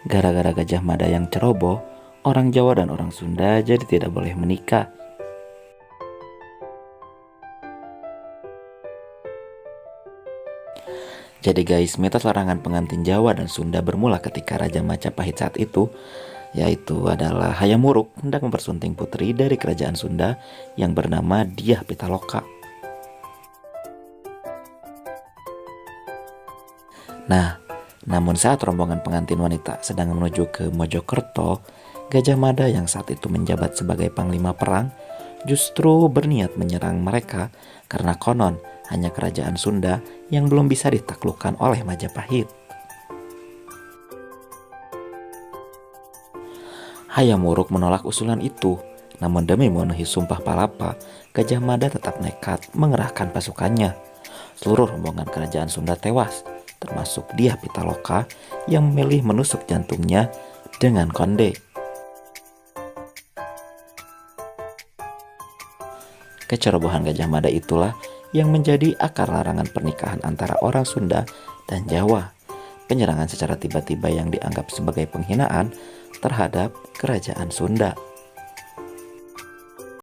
Gara-gara Gajah Mada yang ceroboh, orang Jawa dan orang Sunda jadi tidak boleh menikah. Jadi guys, mitos larangan pengantin Jawa dan Sunda bermula ketika Raja Majapahit saat itu, yaitu adalah Hayam Wuruk hendak mempersunting putri dari kerajaan Sunda yang bernama Dyah Pitaloka. Nah, namun saat rombongan pengantin wanita sedang menuju ke Mojokerto, Gajah Mada yang saat itu menjabat sebagai panglima perang justru berniat menyerang mereka karena konon hanya kerajaan Sunda yang belum bisa ditaklukkan oleh Majapahit. Hayam Wuruk menolak usulan itu, namun demi memenuhi sumpah palapa, Gajah Mada tetap nekat mengerahkan pasukannya. Seluruh rombongan kerajaan Sunda tewas, termasuk Dyah Pitaloka yang memilih menusuk jantungnya dengan konde. Kecerobohan Gajah Mada itulah yang menjadi akar larangan pernikahan antara orang Sunda dan Jawa. Penyerangan secara tiba-tiba yang dianggap sebagai penghinaan terhadap kerajaan Sunda.